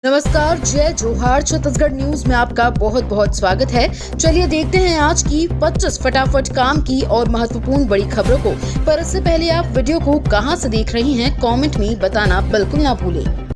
नमस्कार, जय जोहार। छत्तीसगढ़ न्यूज में आपका बहुत बहुत स्वागत है। चलिए देखते हैं आज की 25 फटाफट काम की और महत्वपूर्ण बड़ी खबरों को। पर इससे पहले आप वीडियो को कहां से देख रही हैं, कमेंट में बताना बिल्कुल ना भूलें।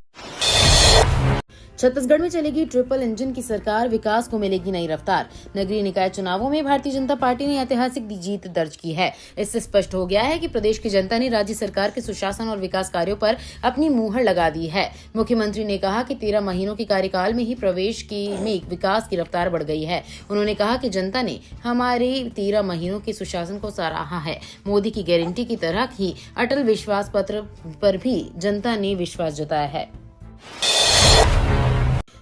छत्तीसगढ़ में चलेगी ट्रिपल इंजन की सरकार, विकास को मिलेगी नई रफ्तार। नगरीय निकाय चुनावों में भारतीय जनता पार्टी ने ऐतिहासिक जीत दर्ज की है। इससे स्पष्ट हो गया है कि प्रदेश की जनता ने राज्य सरकार के सुशासन और विकास कार्यों पर अपनी मुहर लगा दी है। मुख्यमंत्री ने कहा कि 13 महीनों के कार्यकाल में ही प्रदेश में विकास की रफ्तार बढ़ गई है। उन्होंने कहा कि जनता ने हमारे 13 महीनों के सुशासन को सराहा है। मोदी की गारंटी की तरह ही अटल विश्वास पत्र पर भी जनता ने विश्वास जताया है।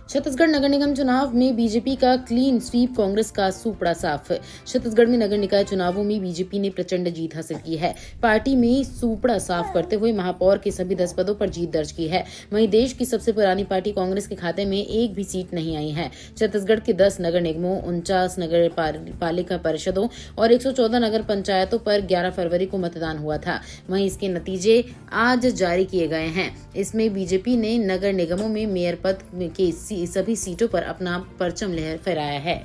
छत्तीसगढ़ नगर निगम चुनाव में बीजेपी का क्लीन स्वीप, कांग्रेस का सूपड़ा साफ। छत्तीसगढ़ में नगर निकाय चुनावों में बीजेपी ने प्रचंड जीत हासिल की है। पार्टी में सूपड़ा साफ करते हुए महापौर के सभी 10 पदों पर जीत दर्ज की है। वहीं देश की सबसे पुरानी पार्टी कांग्रेस के खाते में एक भी सीट नहीं आई है। छत्तीसगढ़ के 10 नगर निगमों, 49 नगर पालिका परिषदों और 114 नगर पंचायतों पर 11 फरवरी को मतदान हुआ था। वहीं इसके नतीजे आज जारी किए गए हैं। इसमें बीजेपी ने नगर निगमों में मेयर पद के सभी सीटों पर अपना परचम फहराया है।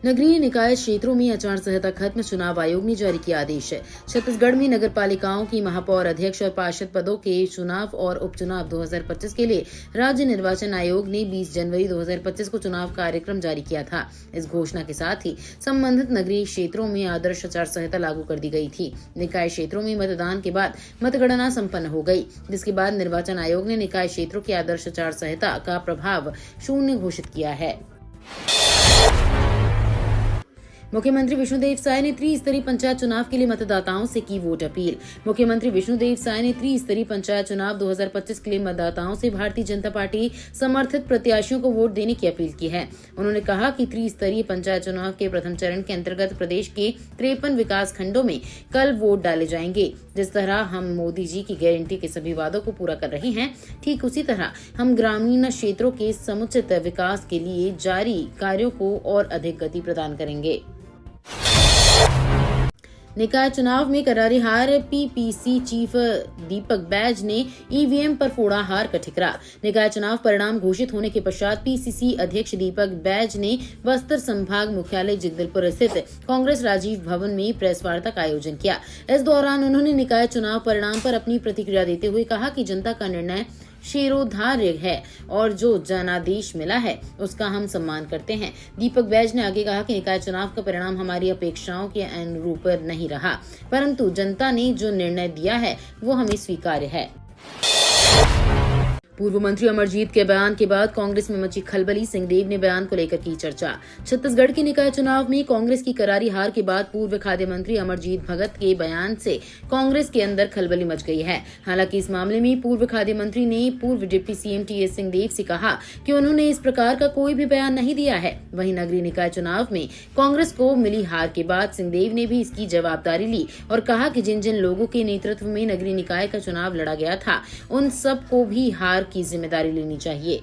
नगरीय निकाय क्षेत्रों में आचार संहिता खत्म, चुनाव आयोग ने जारी किया आदेश। छत्तीसगढ़ में नगर पालिकाओं की महापौर, अध्यक्ष और पार्षद पदों के चुनाव और उपचुनाव 2025 के लिए राज्य निर्वाचन आयोग ने 20 जनवरी 2025 को चुनाव कार्यक्रम जारी किया था। इस घोषणा के साथ ही संबंधित नगरीय क्षेत्रों में आदर्श आचार संहिता लागू कर दी गई थी। निकाय क्षेत्रों में मतदान के बाद मतगणना संपन्न हो गई, जिसके बाद निर्वाचन आयोग ने निकाय क्षेत्रों की आदर्श आचार संहिता का प्रभाव शून्य घोषित किया है। मुख्यमंत्री विष्णुदेव साय ने त्रिस्तरीय पंचायत चुनाव के लिए मतदाताओं से की वोट अपील। मुख्यमंत्री विष्णुदेव साय ने त्रिस्तरीय पंचायत चुनाव 2025 के लिए मतदाताओं से भारतीय जनता पार्टी समर्थित प्रत्याशियों को वोट देने की अपील की है। उन्होंने कहा कि त्रिस्तरीय पंचायत चुनाव के प्रथम चरण के अंतर्गत प्रदेश के 53 विकास खंडों में कल वोट डाले जाएंगे। जिस तरह हम मोदी जी की गारंटी के सभी वादों को पूरा कर रहे हैं, ठीक उसी तरह हम ग्रामीण क्षेत्रों के समुचित विकास के लिए जारी कार्यों को और अधिक गति प्रदान करेंगे। निकाय चुनाव में करारी हार, पीपीसी चीफ दीपक बैज ने ईवीएम पर फोड़ा हार का ठिकरा। निकाय चुनाव परिणाम घोषित होने के पश्चात पीसीसी अध्यक्ष दीपक बैज ने बस्तर संभाग मुख्यालय जगदलपुर स्थित कांग्रेस राजीव भवन में प्रेस वार्ता का आयोजन किया। इस दौरान उन्होंने निकाय चुनाव परिणाम पर अपनी प्रतिक्रिया देते हुए कहा कि जनता का निर्णय शिरोधार्य है और जो जनादेश मिला है उसका हम सम्मान करते हैं। दीपक बैज ने आगे कहा कि निकाय चुनाव का परिणाम हमारी अपेक्षाओं के अनुरूप नहीं रहा, परंतु जनता ने जो निर्णय दिया है वो हमें स्वीकार्य है। पूर्व मंत्री अमरजीत के बयान के बाद कांग्रेस में मची खलबली, सिंहदेव ने बयान को लेकर की चर्चा। छत्तीसगढ़ के निकाय चुनाव में कांग्रेस की करारी हार के बाद पूर्व खाद्य मंत्री अमरजीत भगत के बयान से कांग्रेस के अंदर खलबली मच गई है। हालांकि इस मामले में पूर्व खाद्य मंत्री ने पूर्व डिप्टी सीएम टीएस सिंहदेव से कहा कि उन्होंने इस प्रकार का कोई भी बयान नहीं दिया है। वहीं नगरीय निकाय चुनाव में कांग्रेस को मिली हार के बाद सिंहदेव ने भी इसकी जवाबदारी ली और कहा कि जिन जिन लोगों के नेतृत्व में नगरीय निकाय का चुनाव लड़ा गया था, उन सबको भी हार की जिम्मेदारी लेनी चाहिए।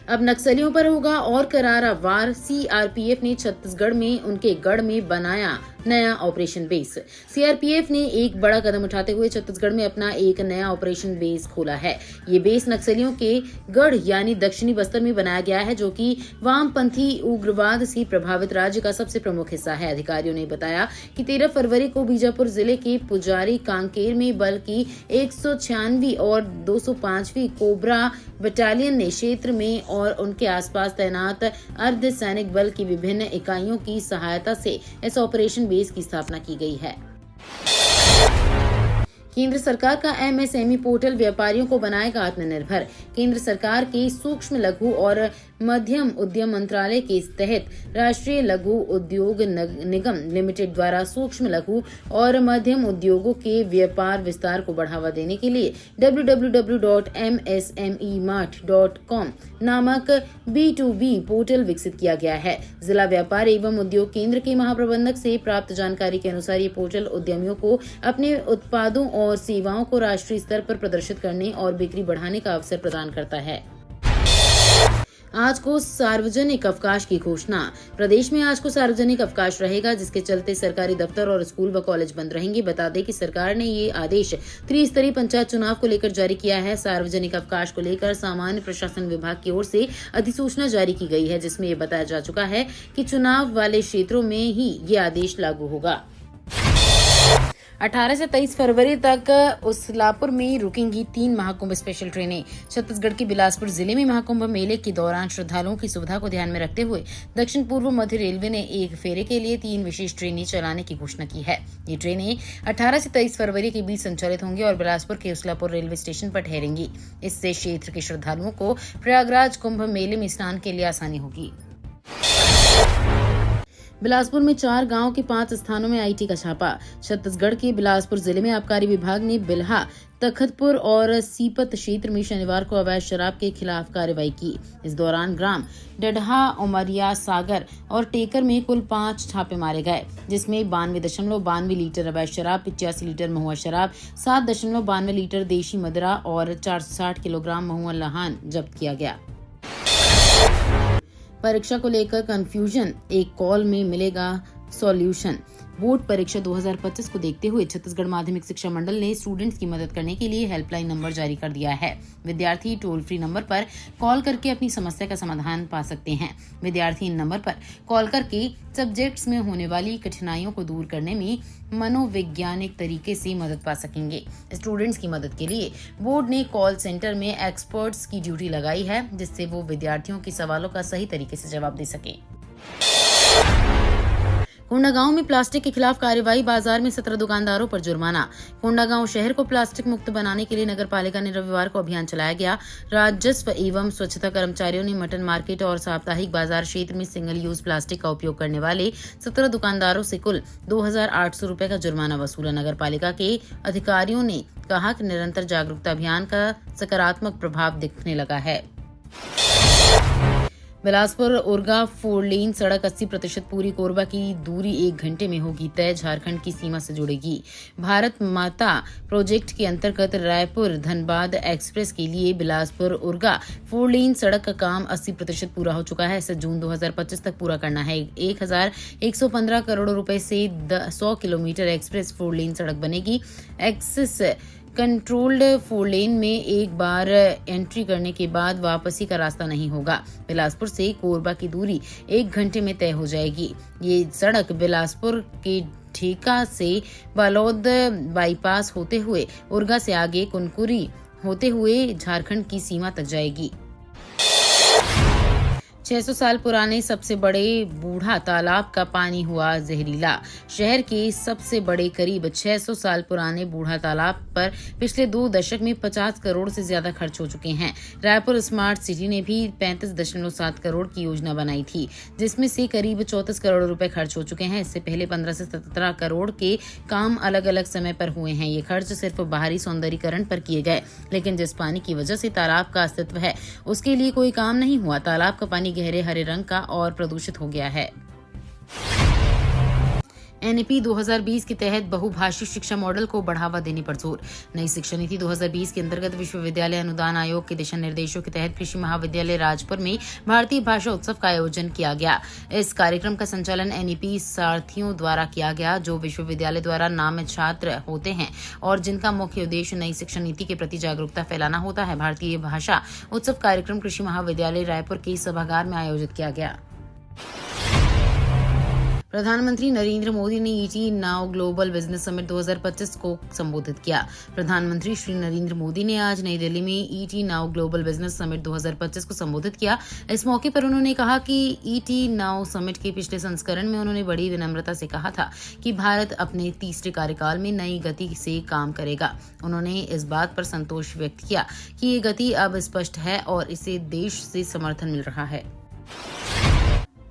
अब नक्सलियों पर होगा और करारा वार। सीआरपीएफ ने छत्तीसगढ़ में उनके गढ़ में बनाया नया ऑपरेशन बेस। सीआरपीएफ ने एक बड़ा कदम उठाते हुए छत्तीसगढ़ में अपना एक नया ऑपरेशन बेस खोला है। ये बेस नक्सलियों के गढ़ यानी दक्षिणी बस्तर में बनाया गया है, जो कि वामपंथी उग्रवाद से प्रभावित राज्य का सबसे प्रमुख हिस्सा है। अधिकारियों ने बताया कि 13 फरवरी को बीजापुर जिले के पुजारी कांकेर में बल की 196वीं और 205वीं कोबरा बटालियन ने क्षेत्र में और उनके आसपास तैनात अर्धसैनिक बल की विभिन्न इकाइयों की सहायता से इस ऑपरेशन बेस की स्थापना की गई है। केंद्र सरकार का एमएसएमई पोर्टल व्यापारियों को बनाएगा आत्मनिर्भर। केंद्र सरकार के सूक्ष्म लघु और मध्यम उद्यम मंत्रालय के तहत राष्ट्रीय लघु उद्योग निगम लिमिटेड द्वारा सूक्ष्म लघु और मध्यम उद्योगों के व्यापार विस्तार को बढ़ावा देने के लिए www.msmemart.com नामक B2B पोर्टल विकसित किया गया है। जिला व्यापार एवं उद्योग केंद्र के महाप्रबंधक से प्राप्त जानकारी के अनुसार ये पोर्टल उद्यमियों को अपने उत्पादों और सेवाओं को राष्ट्रीय स्तर पर प्रदर्शित करने और बिक्री बढ़ाने का अवसर प्रदान करता है। आज को सार्वजनिक अवकाश की घोषणा। प्रदेश में आज को सार्वजनिक अवकाश रहेगा, जिसके चलते सरकारी दफ्तर और स्कूल व कॉलेज बंद रहेंगे। बता दें कि सरकार ने ये आदेश त्रिस्तरीय पंचायत चुनाव को लेकर जारी किया है। सार्वजनिक अवकाश को लेकर सामान्य प्रशासन विभाग की ओर से अधिसूचना जारी की गई है, जिसमें ये बताया जा चुका है कि चुनाव वाले क्षेत्रों में ही ये आदेश लागू होगा। 18 से 23 फरवरी तक उस्लापुर में रुकेंगी 3 महाकुंभ स्पेशल ट्रेनें। छत्तीसगढ़ के बिलासपुर जिले में महाकुंभ मेले के दौरान श्रद्धालुओं की सुविधा को ध्यान में रखते हुए दक्षिण पूर्व मध्य रेलवे ने एक फेरे के लिए 3 विशेष ट्रेनें चलाने की घोषणा की है। ये ट्रेनें 18 से 23 फरवरी के बीच संचालित होंगी और बिलासपुर के उस्लापुर रेलवे स्टेशन पर ठहरेंगी। इससे क्षेत्र के श्रद्धालुओं को प्रयागराज कुंभ मेले में स्नान के लिए आसानी होगी। बिलासपुर में 4 गांव के 5 स्थानों में आईटी का छापा। छत्तीसगढ़ के बिलासपुर जिले में आबकारी विभाग ने बिल्हा, तखतपुर और सीपत क्षेत्र में शनिवार को अवैध शराब के खिलाफ कार्रवाई की। इस दौरान ग्राम डडहा, उमरिया, सागर और टेकर में कुल 5 छापे मारे गए, जिसमें 92.92 लीटर अवैध शराब, 85 लीटर महुआ शराब, 7.92 लीटर देशी मदिरा और 460 किलोग्राम महुआ लहान जब्त किया गया। परीक्षा को लेकर कंफ्यूजन, एक कॉल में मिलेगा सॉल्यूशन। बोर्ड परीक्षा 2025 को देखते हुए छत्तीसगढ़ माध्यमिक शिक्षा मंडल ने स्टूडेंट्स की मदद करने के लिए हेल्पलाइन नंबर जारी कर दिया है। विद्यार्थी टोल फ्री नंबर पर कॉल करके अपनी समस्या का समाधान पा सकते हैं। विद्यार्थी इन नंबर पर कॉल करके सब्जेक्ट्स में होने वाली कठिनाइयों को दूर करने में मनोवैज्ञानिक तरीके से मदद पा सकेंगे। स्टूडेंट्स की मदद के लिए बोर्ड ने कॉल सेंटर में एक्सपर्ट्स की ड्यूटी लगाई है, जिससे वो विद्यार्थियों के सवालों का सही तरीके से जवाब दे सके। कोंडागांव में प्लास्टिक के खिलाफ कार्रवाई, बाजार में 17 दुकानदारों पर जुर्माना। कोंडागांव शहर को प्लास्टिक मुक्त बनाने के लिए नगर पालिका ने रविवार को अभियान चलाया गया। राजस्व एवं स्वच्छता कर्मचारियों ने मटन मार्केट और साप्ताहिक बाजार क्षेत्र में सिंगल यूज प्लास्टिक का उपयोग करने वाले 17 दुकानदारों से कुल 2,800 रुपए का जुर्माना वसूला। नगर पालिका के अधिकारियों ने कहा कि निरंतर जागरूकता अभियान का सकारात्मक प्रभाव दिखने लगा है। बिलासपुर उरगा 4 लेन सड़क 80% पूरी। कोरबा की दूरी 1 घंटे में होगी तय, झारखंड की सीमा से जुड़ेगी। भारत माता प्रोजेक्ट के अंतर्गत रायपुर धनबाद एक्सप्रेस के लिए बिलासपुर उरगा 4 लेन सड़क का काम 80% पूरा हो चुका है। इसे जून 2025 तक पूरा करना है। 1,115 करोड़ रुपए से 100 किलोमीटर एक्सप्रेस 4 लेन सड़क बनेगी। एक्सेस कंट्रोल्ड 4 लेन में एक बार एंट्री करने के बाद वापसी का रास्ता नहीं होगा। बिलासपुर से कोरबा की दूरी 1 घंटे में तय हो जाएगी। ये सड़क बिलासपुर के ठेका से बालोद बाईपास होते हुए उरगा से आगे कुनकुरी होते हुए झारखंड की सीमा तक जाएगी। 600 साल पुराने सबसे बड़े बूढ़ा तालाब का पानी हुआ जहरीला। शहर के सबसे बड़े करीब 600 साल पुराने बूढ़ा तालाब पर पिछले 2 दशक में 50 करोड़ से ज्यादा खर्च हो चुके हैं। रायपुर स्मार्ट सिटी ने भी 35.7 करोड़ की योजना बनाई थी, जिसमें से करीब 34 करोड़ रुपए खर्च हो चुके हैं। इससे पहले 15 से 17 करोड़ के काम अलग अलग समय पर हुए हैं। ये खर्च सिर्फ बाहरी सौंदर्यीकरण पर किए गए, लेकिन जिस पानी की वजह से तालाब का अस्तित्व है उसके लिए कोई काम नहीं हुआ। तालाब का पानी गहरे हरे रंग का और प्रदूषित हो गया है। एनईपी 2020 के तहत बहुभाषिक शिक्षा मॉडल को बढ़ावा देने पर जोर। नई शिक्षा नीति 2020 के अंतर्गत विश्वविद्यालय अनुदान आयोग के दिशा निर्देशों के तहत कृषि महाविद्यालय राजपुर में भारतीय भाषा उत्सव का आयोजन किया गया। इस कार्यक्रम का संचालन एनईपी सारथियों द्वारा किया गया, जो विश्वविद्यालय द्वारा नामित छात्र होते हैं और जिनका मुख्य उद्देश्य नई शिक्षा नीति के प्रति जागरूकता फैलाना होता है। भारतीय भाषा उत्सव कार्यक्रम कृषि महाविद्यालय रायपुर के सभागार में आयोजित किया गया। प्रधानमंत्री नरेंद्र मोदी ने ET now global business summit 2025 को संबोधित किया। प्रधानमंत्री श्री नरेंद्र मोदी ने आज नई दिल्ली में ET now global business summit 2025 को संबोधित किया। इस मौके पर उन्होंने कहा कि ईटी नाउ समिट के पिछले संस्करण में उन्होंने बड़ी विनम्रता से कहा था कि भारत अपने तीसरे कार्यकाल में नई गति से काम करेगा। उन्होंने इस बात पर संतोष व्यक्त किया कि ये गति अब स्पष्ट है और इसे देश से समर्थन मिल रहा है।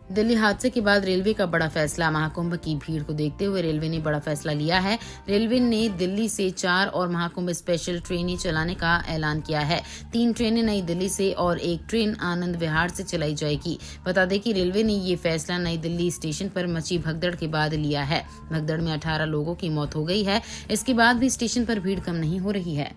दिल्ली हादसे के बाद रेलवे का बड़ा फैसला। महाकुंभ की भीड़ को देखते हुए रेलवे ने बड़ा फैसला लिया है। रेलवे ने दिल्ली से 4 और महाकुंभ स्पेशल ट्रेनें चलाने का ऐलान किया है। 3 ट्रेनें नई दिल्ली से और 1 ट्रेन आनंद विहार से चलाई जाएगी। बता दें कि रेलवे ने ये फैसला नई दिल्ली स्टेशन पर मची भगदड़ के बाद लिया है। भगदड़ में 18 लोगों की मौत हो गई है। इसके बाद भी स्टेशन पर भीड़ कम नहीं हो रही है।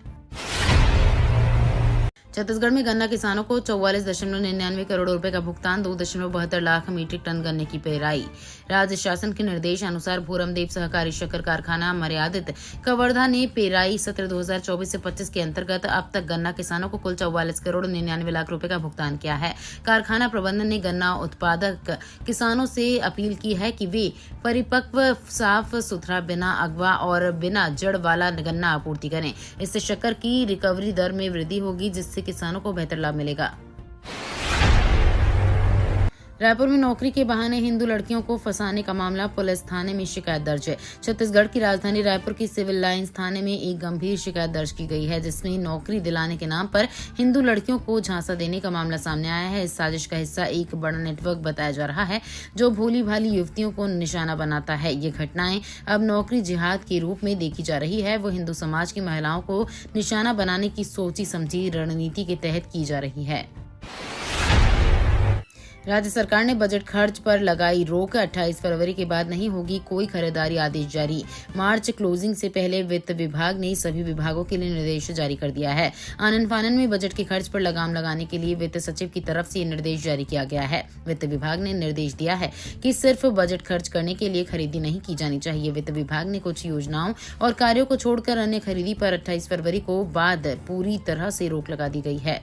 छत्तीसगढ़ में गन्ना किसानों को 44.99 करोड़ रुपए का भुगतान, 2.72 लाख मीट्रिक टन गन्ने की पेराई। राज्य शासन के निर्देश अनुसार भूरमदेव सहकारी शक्कर कारखाना मर्यादित कवर्धा ने पेराई सत्र 2024 से 25 के अंतर्गत अब तक गन्ना किसानों को कुल 44 करोड़ 99 लाख रुपए का भुगतान किया है। कारखाना प्रबंधन ने गन्ना उत्पादक किसानों से अपील की है कि वे परिपक्व, साफ सुथरा, बिना अगवा और बिना जड़ वाला गन्ना आपूर्ति करें। इससे शक्कर की रिकवरी दर में वृद्धि होगी, जिससे किसानों को बेहतर लाभ मिलेगा। रायपुर में नौकरी के बहाने हिंदू लड़कियों को फंसाने का मामला, पुलिस थाने में शिकायत दर्ज है। छत्तीसगढ़ की राजधानी रायपुर की सिविल लाइंस थाने में एक गंभीर शिकायत दर्ज की गई है, जिसमें नौकरी दिलाने के नाम पर हिंदू लड़कियों को झांसा देने का मामला सामने आया है। इस साजिश का हिस्सा एक बड़ा नेटवर्क बताया जा रहा है, जो भोली भाली युवतियों को निशाना बनाता है। ये घटनाएं अब नौकरी जिहाद के रूप में देखी जा रही है। वो हिंदू समाज की महिलाओं को निशाना बनाने की सोची समझी रणनीति के तहत की जा रही है। राज्य सरकार ने बजट खर्च पर लगाई रोक, 28 फरवरी के बाद नहीं होगी कोई खरीदारी आदेश जारी। मार्च क्लोजिंग से पहले वित्त विभाग ने सभी विभागों के लिए निर्देश जारी कर दिया है। आनन फानन में बजट के खर्च पर लगाम लगाने के लिए वित्त सचिव की तरफ से निर्देश जारी किया गया है। वित्त विभाग ने निर्देश दिया है कि सिर्फ बजट खर्च करने के लिए खरीदी नहीं की जानी चाहिए। वित्त विभाग ने कुछ योजनाओं और कार्यों को छोड़कर अन्य खरीदी पर 28 फरवरी को बाद पूरी तरह से रोक लगा दी गई है।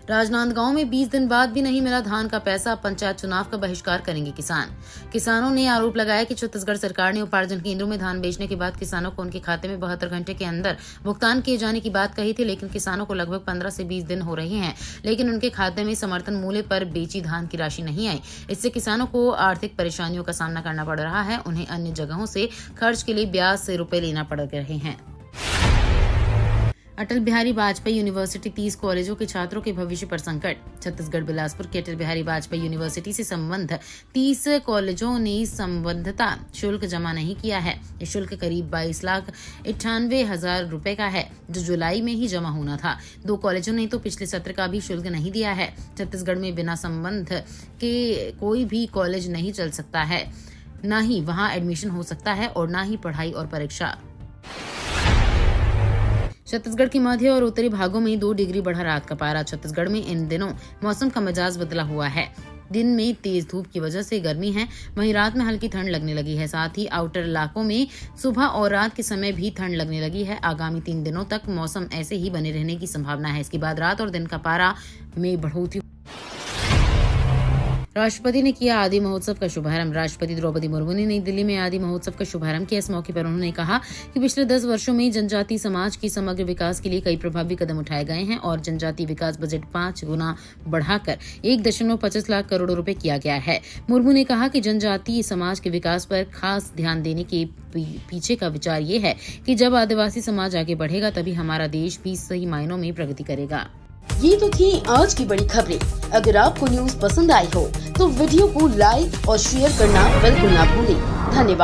राजनांदगांव में 20 दिन बाद भी नहीं मिला धान का पैसा, पंचायत चुनाव का बहिष्कार करेंगे किसान। किसानों ने आरोप लगाया कि छत्तीसगढ़ सरकार ने उपार्जन केंद्रों में धान बेचने के बाद किसानों को उनके खाते में 72 घंटे के अंदर भुगतान किए जाने की बात कही थी, लेकिन किसानों को लगभग 15 से 20 दिन हो रहे हैं, लेकिन उनके खाते में समर्थन मूल्य पर बेची धान की राशि नहीं आई। इससे किसानों को आर्थिक परेशानियों का सामना करना पड़ रहा है। उन्हें अन्य जगहों से खर्च के लिए ब्याज से रुपए लेना पड़ रहे हैं। अटल बिहारी वाजपेयी यूनिवर्सिटी 30 कॉलेजों के छात्रों के भविष्य पर संकट। छत्तीसगढ़ बिलासपुर के अटल बिहारी वाजपेयी यूनिवर्सिटी से संबद्ध 30 कॉलेजों ने संबद्धता शुल्क जमा नहीं किया है। ये शुल्क करीब 22,98,000 रुपए का है, जो जुलाई में ही जमा होना था। 2 कॉलेजों ने तो पिछले सत्र का भी शुल्क नहीं दिया है। छत्तीसगढ़ में बिना संबंध के कोई भी कॉलेज नहीं चल सकता है, न ही वहां एडमिशन हो सकता है और न ही पढ़ाई और परीक्षा। छत्तीसगढ़ के मध्य और उत्तरी भागों में 2 डिग्री बढ़ा रात का पारा। छत्तीसगढ़ में इन दिनों मौसम का मिजाज बदला हुआ है। दिन में तेज धूप की वजह से गर्मी है, वहीं रात में हल्की ठंड लगने लगी है। साथ ही आउटर इलाकों में सुबह और रात के समय भी ठंड लगने लगी है। आगामी 3 दिनों तक मौसम ऐसे ही बने रहने की संभावना है। इसके बाद रात और दिन का पारा में बढ़ोतरी। राष्ट्रपति ने किया आदि महोत्सव का शुभारंभ। राष्ट्रपति द्रौपदी मुर्मू ने नई दिल्ली में आदि महोत्सव का शुभारंभ किया। इस मौके पर उन्होंने कहा कि पिछले 10 वर्षों में जनजातीय समाज की समग्र विकास के लिए कई प्रभावी कदम उठाए गए हैं और जनजातीय विकास बजट 5 गुना बढ़ाकर 1.25 लाख करोड़ रुपए किया गया है। मुर्मू ने कहा कि जनजातीय समाज के विकास पर खास ध्यान देने के पीछे का विचार ये है कि जब आदिवासी समाज आगे बढ़ेगा तभी हमारा देश भी सही मायनों में प्रगति करेगा। ये तो थी आज की बड़ी खबरें। अगर आपको न्यूज पसंद आई हो तो वीडियो को लाइक और शेयर करना बिल्कुल ना भूलें। धन्यवाद।